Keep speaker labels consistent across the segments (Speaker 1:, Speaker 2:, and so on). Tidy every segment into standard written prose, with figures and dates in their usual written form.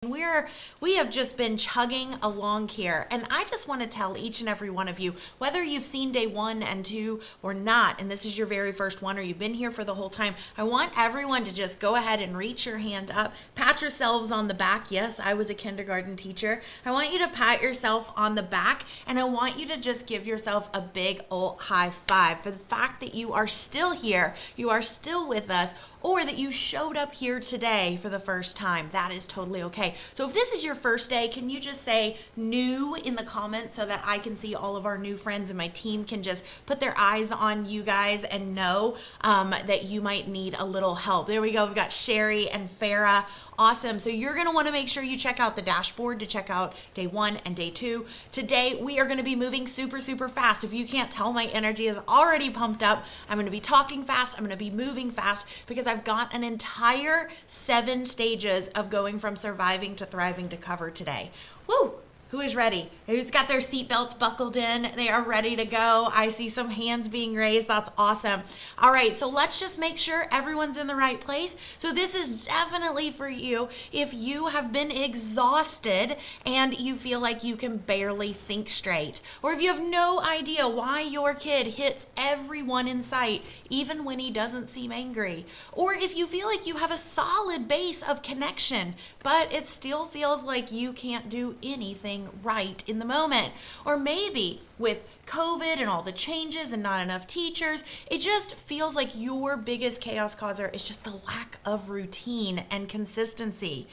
Speaker 1: We have just been chugging along here, and I just want to tell each and every one of you, whether you've seen day 1 and 2 or not, and this is your very first one, or you've been here for the whole time, I want everyone to just go ahead and reach your hand up, pat yourselves on the back. Yes, I was a kindergarten teacher. I want you to pat yourself on the back, and I want you to just give yourself a big old high five for the fact that you are still here, you are still with us, or that you showed up here today for the first time. That is totally okay. So if this is your first day, can you just say new in the comments so that I can see all of our new friends and my team can just put their eyes on you guys and know that you might need a little help. There we go. We've got Sherry and Farah. Awesome. So you're going to want to make sure you check out the dashboard to check out day 1 and day 2. Today, we are going to be moving super, super fast. If you can't tell, my energy is already pumped up. I'm going to be talking fast. I'm going to be moving fast because I've got an entire 7 stages of going from surviving to thriving to cover today. Woo! Who is ready? Who's got their seatbelts buckled in? They are ready to go. I see some hands being raised. That's awesome. All right, so let's just make sure everyone's in the right place. So this is definitely for you if you have been exhausted and you feel like you can barely think straight, or if you have no idea why your kid hits everyone in sight, even when he doesn't seem angry, or if you feel like you have a solid base of connection, but it still feels like you can't do anything right in the moment. Or maybe with COVID and all the changes and not enough teachers, it just feels like your biggest chaos causer is just the lack of routine and consistency.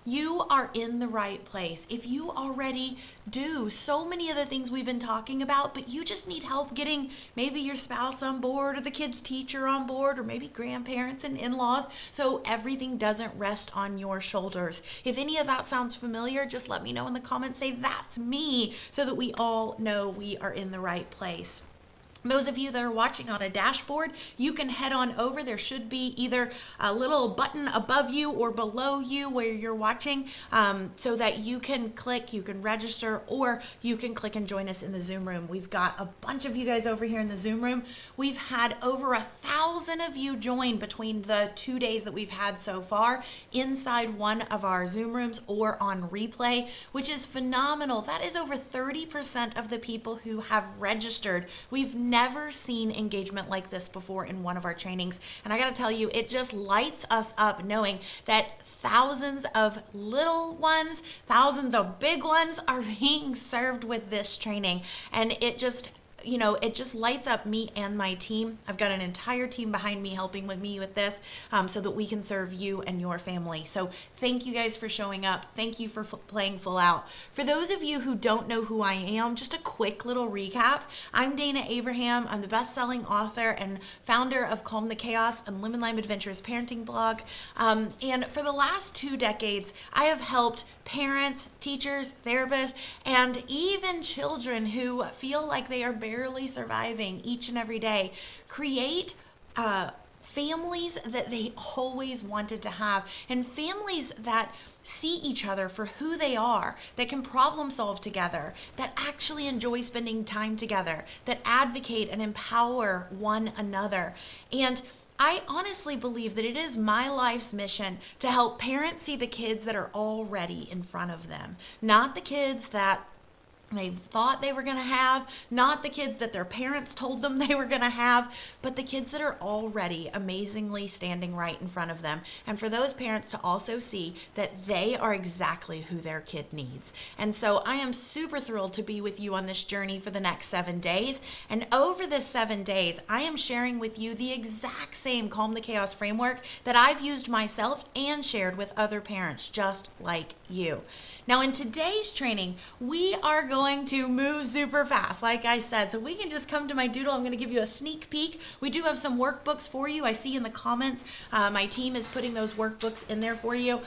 Speaker 1: You are in the right place. If you already do so many of the things we've been talking about, but you just need help getting maybe your spouse on board or the kid's teacher on board or maybe grandparents and in-laws so everything doesn't rest on your shoulders. If any of that sounds familiar, just let me know in the comments. Say, that's me, so that we all know we are in the right place. Those of you that are watching on a dashboard, you can head on over. There should be either a little button above you or below you where you're watching, so that you can click, you can register, or you can click and join us in the Zoom room. We've got a bunch of you guys over here in the Zoom room. We've had over 1,000 of you join between the 2 days that we've had so far inside one of our Zoom rooms or on replay, which is phenomenal. That is over 30% of the people who have registered. We've never seen engagement like this before in one of our trainings. And I got to tell you, it just lights us up knowing that thousands of little ones, thousands of big ones are being served with this training. And it just lights up me and my team. I've got an entire team behind me helping with me with this, so that we can serve you and your family. So thank you guys for showing up. Thank you for playing full out. For those of you who don't know who I am, just a quick little recap. I'm Dana Abraham. I'm the best-selling author and founder of Calm the Chaos and Lemon Lime Adventures parenting blog. And for the last 2 decades, I have helped parents, teachers, therapists, and even children who feel like they are barely surviving each and every day create families that they always wanted to have, and families that see each other for who they are, that can problem solve together, that actually enjoy spending time together, that advocate and empower one another. And I honestly believe that it is my life's mission to help parents see the kids that are already in front of them, not the kids that they thought they were going to have, not the kids that their parents told them they were going to have, but the kids that are already amazingly standing right in front of them. And for those parents to also see that they are exactly who their kid needs. And so I am super thrilled to be with you on this journey for the next 7 days. And over this 7 days, I am sharing with you the exact same Calm the Chaos framework that I've used myself and shared with other parents just like you. Now, in today's training, we are going to move super fast, like I said. So we can just come to my doodle. I'm going to give you a sneak peek. We do have some workbooks for you. I see in the comments, my team is putting those workbooks in there for you.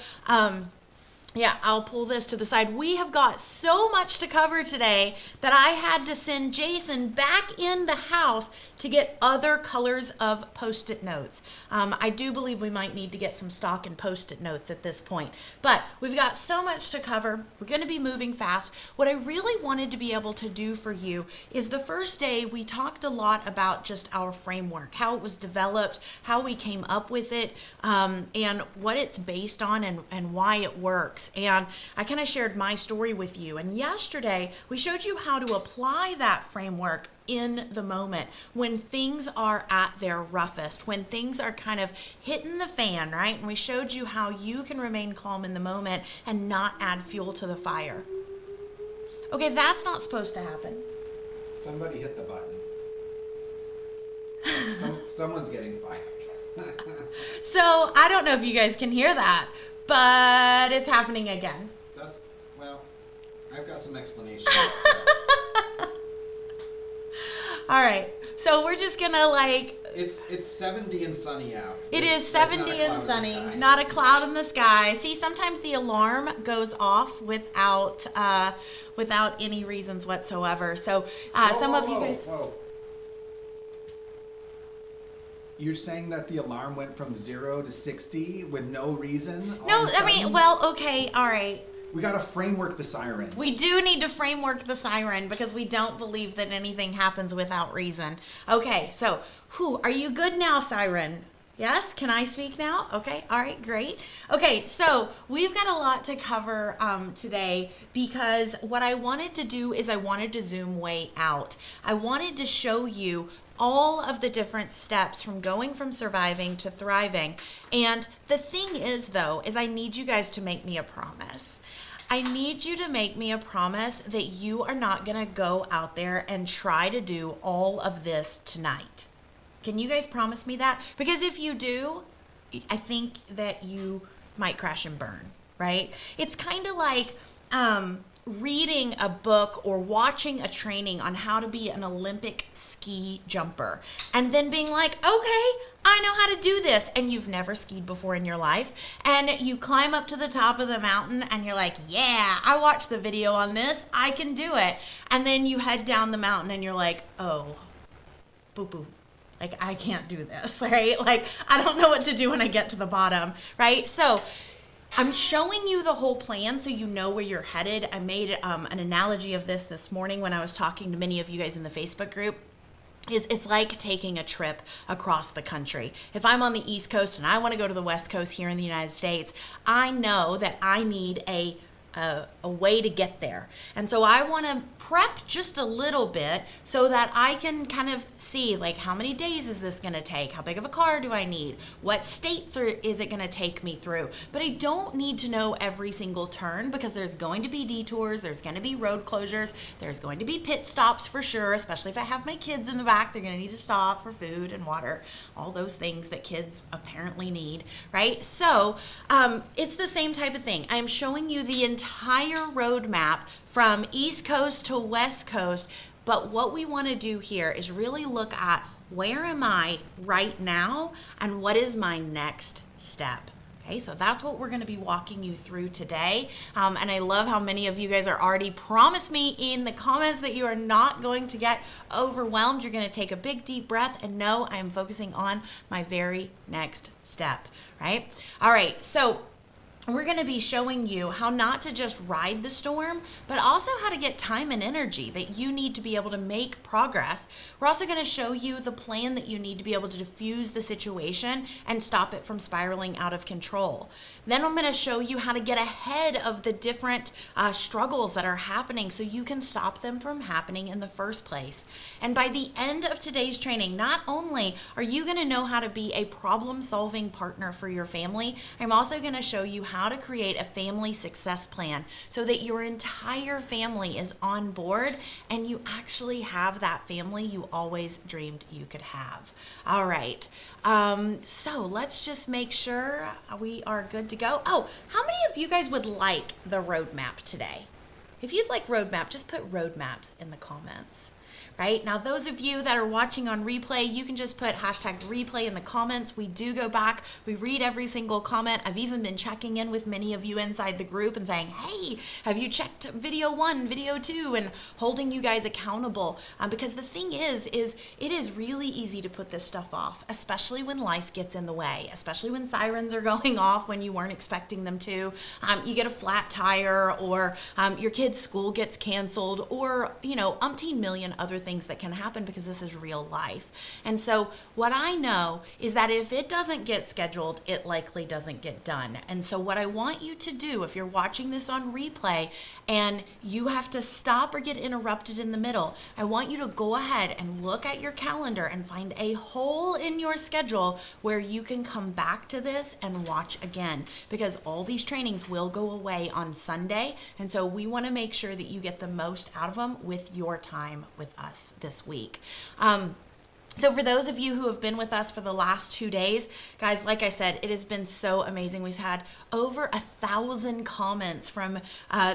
Speaker 1: Yeah, I'll pull this to the side. We have got so much to cover today that I had to send Jason back in the house to get other colors of Post-it notes. I do believe we might need to get some stock in Post-it notes at this point. But we've got so much to cover. We're going to be moving fast. What I really wanted to be able to do for you is the first day we talked a lot about just our framework, how it was developed, how we came up with it, and what it's based on and why it works. works. And I kind of shared my story with you. And yesterday, we showed you how to apply that framework in the moment when things are at their roughest, when things are kind of hitting the fan, right? And we showed you how you can remain calm in the moment and not add fuel to the fire. Okay, that's not supposed to happen.
Speaker 2: Somebody hit the button. Someone's getting fired.
Speaker 1: So I don't know if you guys can hear that, but it's happening again.
Speaker 2: Well, I've got some explanations.
Speaker 1: All right, so we're just gonna
Speaker 2: It's 70 and sunny out.
Speaker 1: It is 70 and sunny, not a cloud in the sky. See, sometimes the alarm goes off without any reasons whatsoever. So some of you guys.
Speaker 2: Whoa. You're saying that the alarm went from 0 to 60 with no reason?
Speaker 1: No, I mean, well, okay, all right.
Speaker 2: We got to framework the siren.
Speaker 1: We do need to framework the siren because we don't believe that anything happens without reason. Okay, so, are you good now, siren? Yes? Can I speak now? Okay, all right, great. Okay, so we've got a lot to cover today because what I wanted to do is I wanted to zoom way out. I wanted to show you all of the different steps from going from surviving to thriving. And the thing is, though, is I need you guys to make me a promise. I need you to make me a promise that you are not going to go out there and try to do all of this tonight. Can you guys promise me that? Because if you do, I think that you might crash and burn, right? It's kind of like reading a book or watching a training on how to be an Olympic ski jumper and then being like, okay, I know how to do this. And you've never skied before in your life. And you climb up to the top of the mountain and you're like, yeah, I watched the video on this. I can do it. And then you head down the mountain and you're like, oh, boo-boo. Like, I can't do this, right? Like, I don't know what to do when I get to the bottom, right? So I'm showing you the whole plan so you know where you're headed. I made an analogy of this morning when I was talking to many of you guys in the Facebook group. It's like taking a trip across the country. If I'm on the East Coast and I want to go to the West Coast here in the United States, I know that I need a way to get there. And so I want to prep just a little bit so that I can kind of see, like, how many days is this going to take? How big of a car do I need? What states is it going to take me through? But I don't need to know every single turn because there's going to be detours, there's going to be road closures, there's going to be pit stops for sure, especially if I have my kids in the back. They're going to need to stop for food and water, all those things that kids apparently need, right? So it's the same type of thing. I'm showing you the entire roadmap from East Coast to West Coast, but what we want to do here is really look at where am I right now and what is my next step. Okay, so that's what we're going to be walking you through today. And I love how many of you guys are already promised me in the comments that you are not going to get overwhelmed. You're going to take a big deep breath and know I'm focusing on my very next step, right? All right, so we're going to be showing you how not to just ride the storm, but also how to get time and energy that you need to be able to make progress. We're also going to show you the plan that you need to be able to diffuse the situation and stop it from spiraling out of control. Then I'm going to show you how to get ahead of the different struggles that are happening so you can stop them from happening in the first place. And by the end of today's training, not only are you going to know how to be a problem-solving partner for your family, I'm also going to show you how to create a family success plan so that your entire family is on board and you actually have that family you always dreamed you could have. All right. So let's just make sure we are good to go. Oh, how many of you guys would like the roadmap today? If you'd like roadmap, just put roadmaps in the comments. Right? Now, those of you that are watching on replay, you can just put #replay in the comments. We do go back. We read every single comment. I've even been checking in with many of you inside the group and saying, hey, have you checked video 1, video 2, and holding you guys accountable. Because the thing is it is really easy to put this stuff off, especially when life gets in the way, especially when sirens are going off when you weren't expecting them to. You get a flat tire, or your kid's school gets canceled, or, umpteen million other other things that can happen because this is real life. And so what I know is that if it doesn't get scheduled, it likely doesn't get done. And so what I want you to do, if you're watching this on replay and you have to stop or get interrupted in the middle, I want you to go ahead and look at your calendar and find a hole in your schedule where you can come back to this and watch again, because all these trainings will go away on Sunday. And so we want to make sure that you get the most out of them with your time with us this week. So for those of you who have been with us for the last 2 days, guys, like I said, it has been so amazing. We've had over 1,000 comments from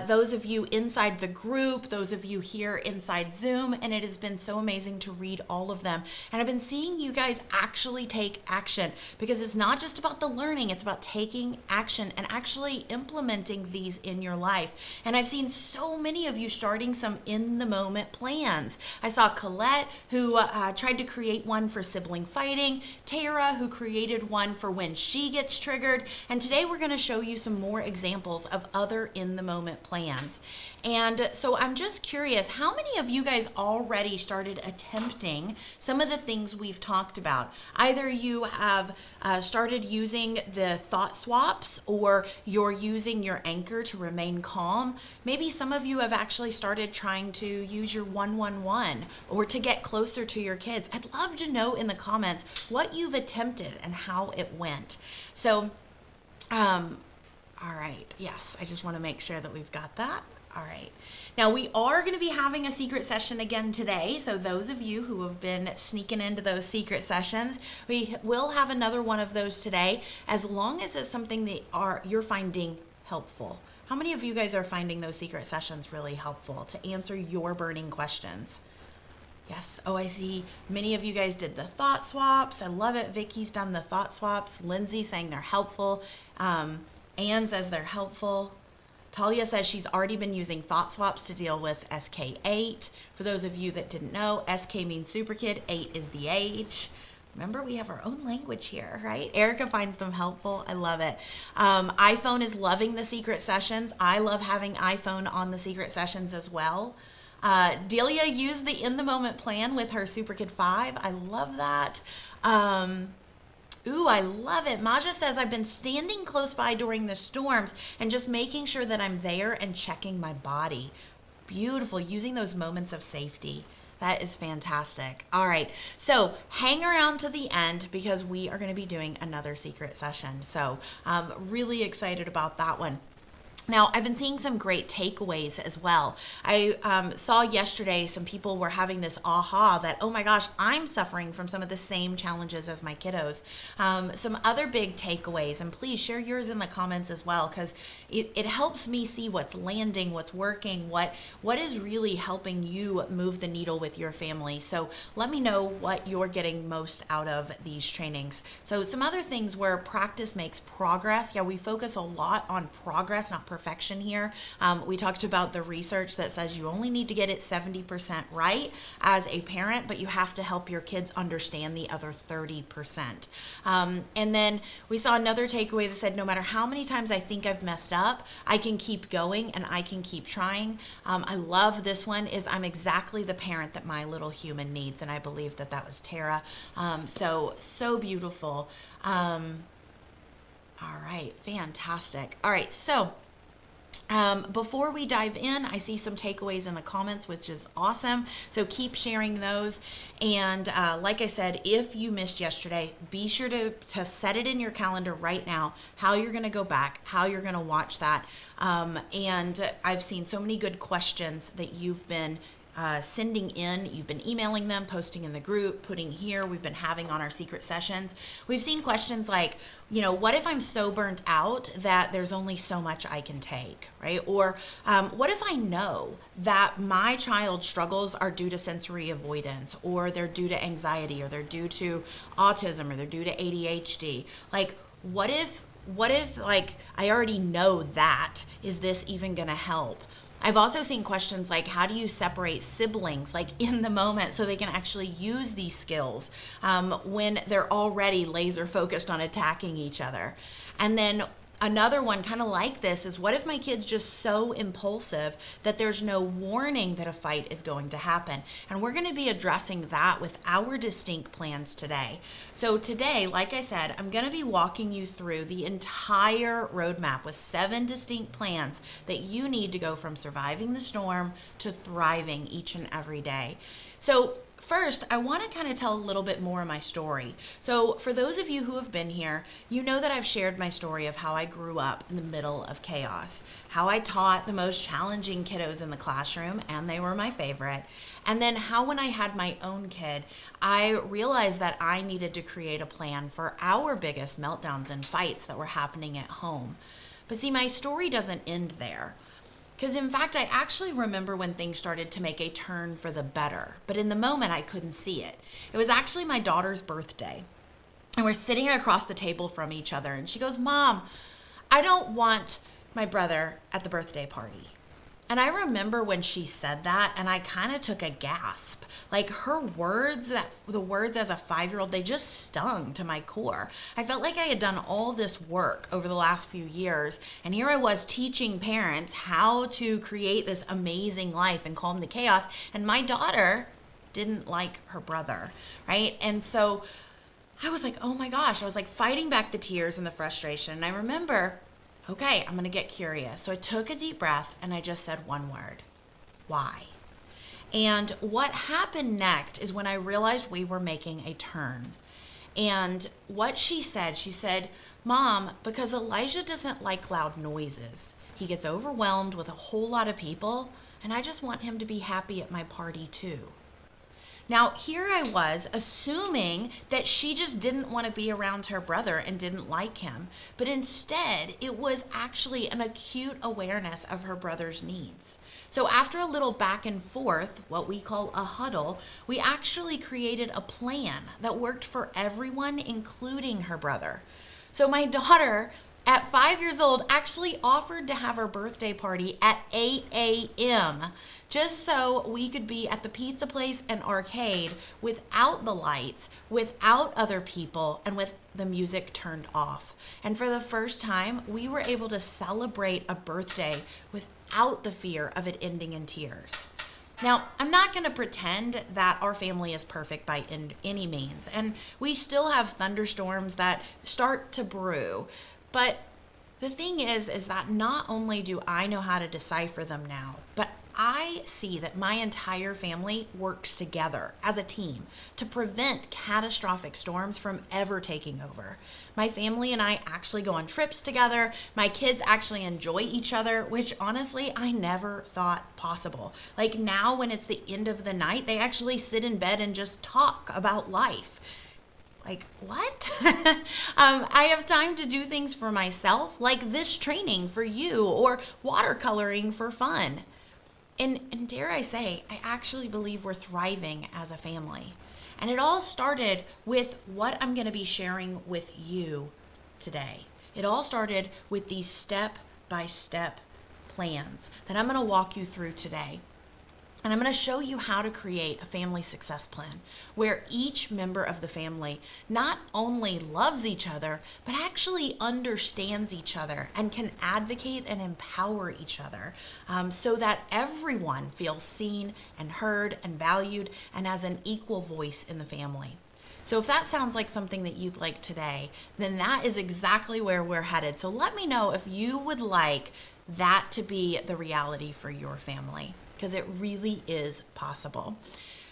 Speaker 1: those of you inside the group, those of you here inside Zoom, and it has been so amazing to read all of them. And I've been seeing you guys actually take action, because it's not just about the learning, it's about taking action and actually implementing these in your life. And I've seen so many of you starting some in the moment plans. I saw Colette, who tried to create one for sibling fighting, Tara, who created one for when she gets triggered, and today we're going to show you some more examples of other in the moment plans. And so I'm just curious, how many of you guys already started attempting some of the things we've talked about? Either you have started using the thought swaps, or you're using your anchor to remain calm. Maybe some of you have actually started trying to use your 111 or to get closer to your kids. I'd love to know in the comments what you've attempted and how it went. So, all right. Yes, I just want to make sure that we've got that. All right. Now we are going to be having a secret session again today. So those of you who have been sneaking into those secret sessions, we will have another one of those today, as long as it's something that you're finding helpful. How many of you guys are finding those secret sessions really helpful to answer your burning questions? Yes. Oh, I see many of you guys did the thought swaps. I love it. Vicky's done the thought swaps. Lindsay saying they're helpful. Anne says they're helpful. Talia says she's already been using thought swaps to deal with SK8. For those of you that didn't know, SK means super kid, 8 is the age. Remember, we have our own language here, right? Erica finds them helpful. I love it. iPhone is loving the secret sessions. I love having iPhone on the secret sessions as well. Delia used the in the moment plan with her Super Kid 5. I love that. Ooh, I love it. Maja says, I've been standing close by during the storms and just making sure that I'm there and checking my body. Beautiful. Using those moments of safety. That is fantastic. All right. So hang around to the end, because we are going to be doing another secret session. So I'm really excited about that one. Now, I've been seeing some great takeaways as well. I saw yesterday some people were having this aha that, oh my gosh, I'm suffering from some of the same challenges as my kiddos. Some other big takeaways, and please share yours in the comments as well, because it helps me see what's landing, what's working, what is really helping you move the needle with your family. So let me know what you're getting most out of these trainings. So some other things where practice makes progress. Yeah, we focus a lot on progress, not perfection here. We talked about the research that says you only need to get it 70% right as a parent, but you have to help your kids understand the other 30%. And then we saw another takeaway that said, no matter how many times I think I've messed up, I can keep going and I can keep trying. I love this one, is I'm exactly the parent that my little human needs. And I believe that was Tara. So beautiful. All right, fantastic. All right, so before we dive in, I see some takeaways in the comments, which is awesome. So keep sharing those. And like I said, if you missed yesterday, be sure to set it in your calendar right now, how you're going to go back, how you're going to watch that. And I've seen so many good questions that you've been sending in. You've been emailing them, posting in the group, putting here. We've been having on our secret sessions. We've seen questions like, what if I'm so burnt out that there's only so much I can take, right? Or what if I know that my child's struggles are due to sensory avoidance, or they're due to anxiety, or they're due to autism, or they're due to ADHD? Like, what if like I already know that? Is this even going to help? I've also seen questions like, how do you separate siblings like in the moment so they can actually use these skills when they're already laser focused on attacking each other? And then Another one kind of like this is, what if my kid's just so impulsive that there's no warning that a fight is going to happen? And we're going to be addressing that with our distinct plans today. So today, like I said, I'm going to be walking you through the entire roadmap with 7 distinct plans that you need to go from surviving the storm to thriving each and every day. So first, I want to kind of tell a little bit more of my story. So for those of you who have been here, you know that I've shared my story of how I grew up in the middle of chaos, how I taught the most challenging kiddos in the classroom, and they were my favorite. And then how when I had my own kid, I realized that I needed to create a plan for our biggest meltdowns and fights that were happening at home. But see, my story doesn't end there. Because in fact, I actually remember when things started to make a turn for the better, but in the moment I couldn't see it. It was actually my daughter's birthday, and we're sitting across the table from each other, and she goes, "Mom, I don't want my brother at the birthday party." And I remember when she said that, and I kind of took a gasp. Like her words, the words as a 5-year-old, they just stung to my core. I felt like I had done all this work over the last few years, and here I was teaching parents how to create this amazing life and calm the chaos, and my daughter didn't like her brother, right? And so I was like, oh my gosh, I was like fighting back the tears and the frustration. And I remember, okay, I'm going to get curious. So I took a deep breath and I just said one word: why? And what happened next is when I realized we were making a turn. And what she said, "Mom, because Elijah doesn't like loud noises. He gets overwhelmed with a whole lot of people, and I just want him to be happy at my party too." Now, here I was assuming that she just didn't want to be around her brother and didn't like him. But instead, it was actually an acute awareness of her brother's needs. So after a little back and forth, what we call a huddle, we actually created a plan that worked for everyone, including her brother. So my daughter, at 5 years old, actually offered to have her birthday party at 8 a.m. just so we could be at the pizza place and arcade without the lights, without other people, and with the music turned off. And for the first time, we were able to celebrate a birthday without the fear of it ending in tears. Now, I'm not going to pretend that our family is perfect by any means, and we still have thunderstorms that start to brew. But the thing is that not only do I know how to decipher them now, but I see that my entire family works together as a team to prevent catastrophic storms from ever taking over. My family and I actually go on trips together. My kids actually enjoy each other, which honestly, I never thought possible. Like now when it's the end of the night, they actually sit in bed and just talk about life. Like, what? I have time to do things for myself, like this training for you or watercoloring for fun. And dare I say, I actually believe we're thriving as a family. And it all started with what I'm going to be sharing with you today. It all started with these step-by-step plans that I'm going to walk you through today. And I'm going to show you how to create a family success plan where each member of the family not only loves each other, but actually understands each other and can advocate and empower each other so that everyone feels seen and heard and valued and has an equal voice in the family. So if that sounds like something that you'd like today, then that is exactly where we're headed. So let me know if you would like that to be the reality for your family, because it really is possible.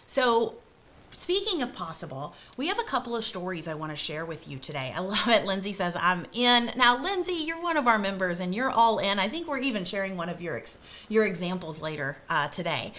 Speaker 1: So speaking of possible, we have a couple of stories I want to share with you today. I love it. Lindsay says, I'm in. Now, Lindsay, you're one of our members and you're all in. I think we're even sharing one of your examples later today,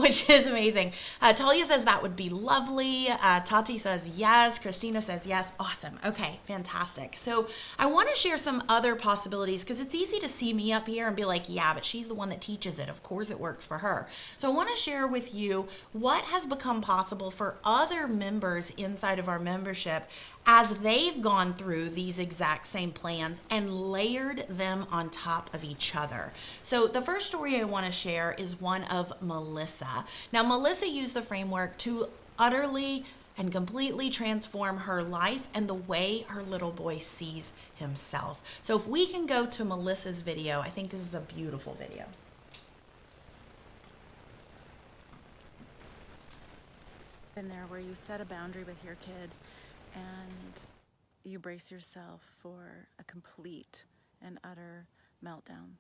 Speaker 1: which is amazing. Talia says that would be lovely. Tati says yes. Christina says yes. Awesome. Okay, fantastic. So I want to share some other possibilities because it's easy to see me up here and be like, yeah, but she's the one that teaches it. Of course it works for her. So I want to share with you what has become possible for other members inside of our membership as they've gone through these exact same plans and layered them on top of each other. So the first story I want to share is one of Melissa. Now, Melissa used the framework to utterly and completely transform her life and the way her little boy sees himself. So if we can go to Melissa's video, I think this is a beautiful video.
Speaker 3: In there where you set a boundary with your kid and you brace yourself for a complete and utter meltdown.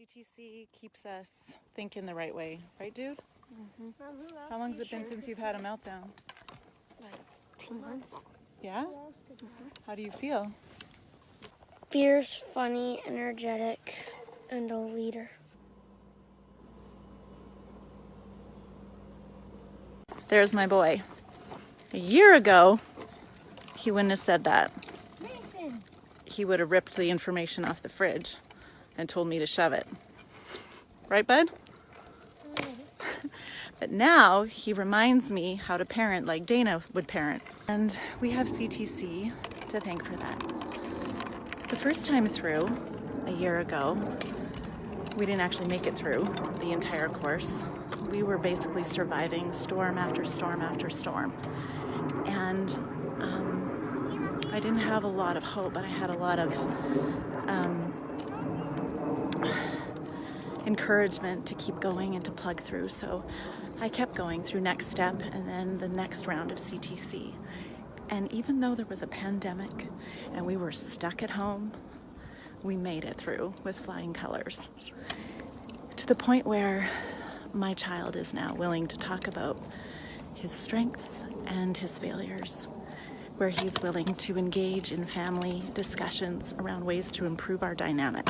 Speaker 3: CTC keeps us thinking the right way, right, dude?
Speaker 4: Mm-hmm.
Speaker 3: How long's it been since you've had a meltdown?
Speaker 4: Like 2 months.
Speaker 3: Yeah?
Speaker 4: Mm-hmm.
Speaker 3: How do you feel?
Speaker 4: Fierce, funny, energetic, and a leader.
Speaker 3: There's my boy. A year ago, he wouldn't have said that.
Speaker 4: Mason.
Speaker 3: He would have ripped the information off the fridge and told me to shove it. Right, bud? But now he reminds me how to parent like Dana would parent. And we have CTC to thank for that. The first time through, a year ago, we didn't actually make it through the entire course. We were basically surviving storm after storm after storm. And I didn't have a lot of hope, but I had a lot of encouragement to keep going and to plug through. So I kept going through next step and then the next round of CTC. And even though there was a pandemic and we were stuck at home, we made it through with flying colors. To the point where my child is now willing to talk about his strengths and his failures, where he's willing to engage in family discussions around ways to improve our dynamic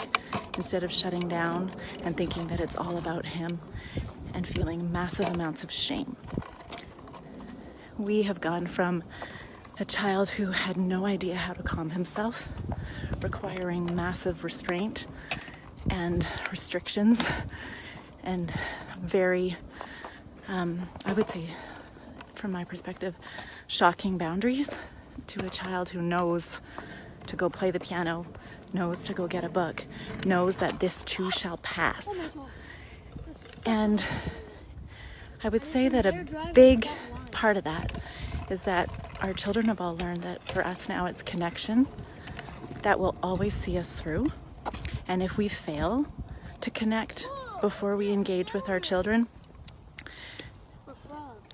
Speaker 3: instead of shutting down and thinking that it's all about him and feeling massive amounts of shame. We have gone from a child who had no idea how to calm himself, requiring massive restraint and restrictions and very, I would say, from my perspective, shocking boundaries, to a child who knows to go play the piano, knows to go get a book, knows that this too shall pass. And I would say that a big part of that is that our children have all learned that for us now it's connection that will always see us through. And if we fail to connect before we engage with our children,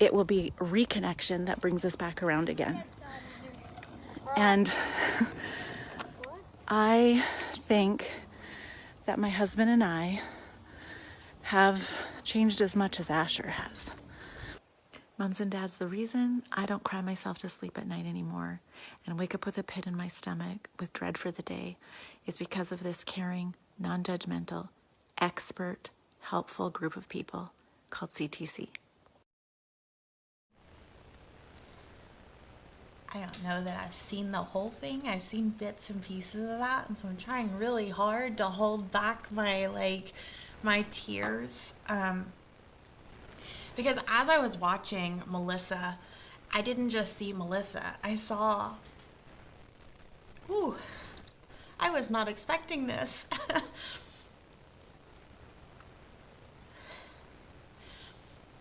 Speaker 3: it will be reconnection that brings us back around again. And I think that my husband and I have changed as much as Asher has. Moms and dads, the reason I don't cry myself to sleep at night anymore and wake up with a pit in my stomach with dread for the day is because of this caring, non-judgmental, expert, helpful group of people called CTC.
Speaker 1: I don't know that I've seen the whole thing. I've seen bits and pieces of that, and so I'm trying really hard to hold back my tears. Because as I was watching Melissa, I didn't just see Melissa. I saw, I was not expecting this.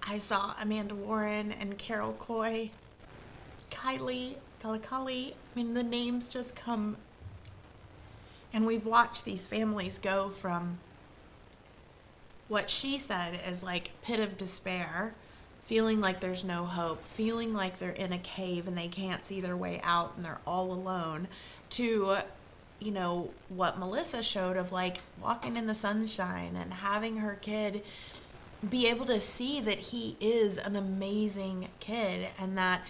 Speaker 1: I saw Amanda Warren and Carol Coy, Kylie, Kalikali. I mean, the names just come. And we've watched these families go from what she said is like pit of despair, feeling like there's no hope, feeling like they're in a cave and they can't see their way out and they're all alone, to, you know, what Melissa showed of like walking in the sunshine and having her kid be able to see that he is an amazing kid and that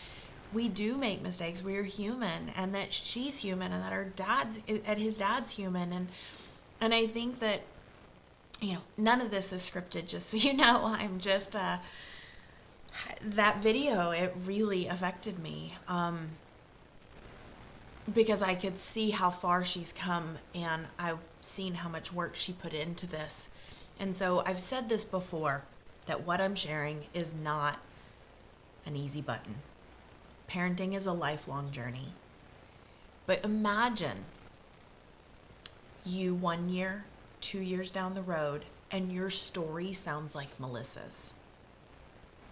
Speaker 1: we do make mistakes. We're human, and that she's human, and that his dad's human. And I think that, you know, none of this is scripted, just so you know. I'm just, that video, it really affected me. Because I could see how far she's come, and I've seen how much work she put into this. And so I've said this before, that what I'm sharing is not an easy button. Parenting is a lifelong journey. But imagine you 1 year, 2 years down the road, and your story sounds like Melissa's.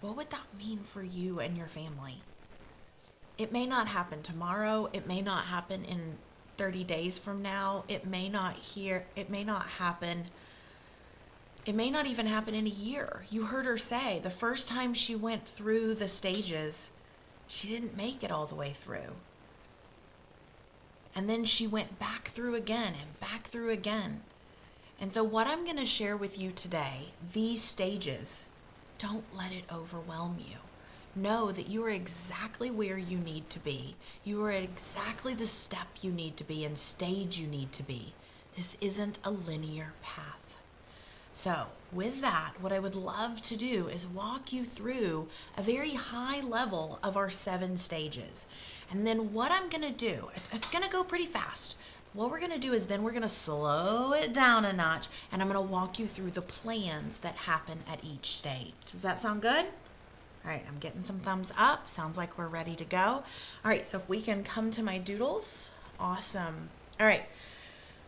Speaker 1: what would that mean for you and your family? It may not happen tomorrow. It may not happen in 30 days from now. It may not happen. It may not even happen in a year. You heard her say the first time she went through the stages, she didn't make it all the way through. And then she went back through again and back through again. And so what I'm going to share with you today, these stages, don't let it overwhelm you. Know that you are exactly where you need to be. You are at exactly the step you need to be and stage you need to be. This isn't a linear path. So with that, what I would love to do is walk you through a very high level of our 7 stages. And then what I'm going to do, it's going to go pretty fast. What we're going to do is then we're going to slow it down a notch, and I'm going to walk you through the plans that happen at each stage. Does that sound good? All right, I'm getting some thumbs up. Sounds like we're ready to go. All right, so if we can come to my doodles. Awesome. All right.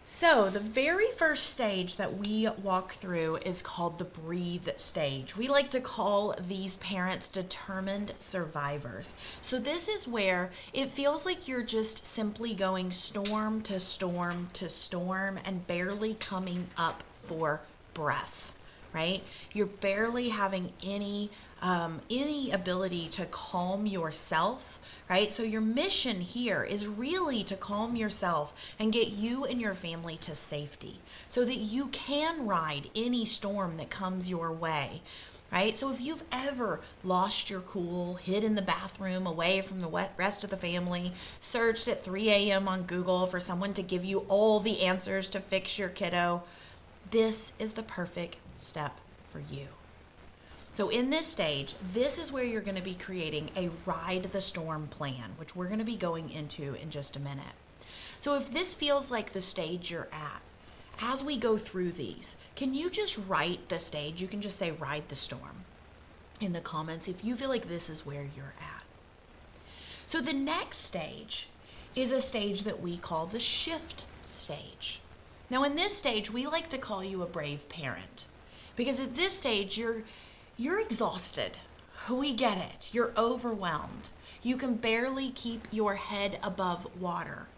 Speaker 1: So the very first stage that we walk through is called the breathe stage. We like to call these parents determined survivors. So this is where it feels like you're just simply going storm to storm to storm and barely coming up for breath, right? You're barely having any ability to calm yourself, right? So your mission here is really to calm yourself and get you and your family to safety so that you can ride any storm that comes your way, right? So if you've ever lost your cool, hid in the bathroom away from the rest of the family, searched at 3 a.m. on Google for someone to give you all the answers to fix your kiddo, this is the perfect step for you. So in this stage, this is where you're going to be creating a ride the storm plan, which we're going to be going into in just a minute. So if this feels like the stage you're at, as we go through these, can you just write the stage? You can just say ride the storm in the comments if you feel like this is where you're at. So the next stage is a stage that we call the shift stage. Now in this stage, we like to call you a brave parent because at this stage, you're exhausted. We get it. You're overwhelmed. You can barely keep your head above water.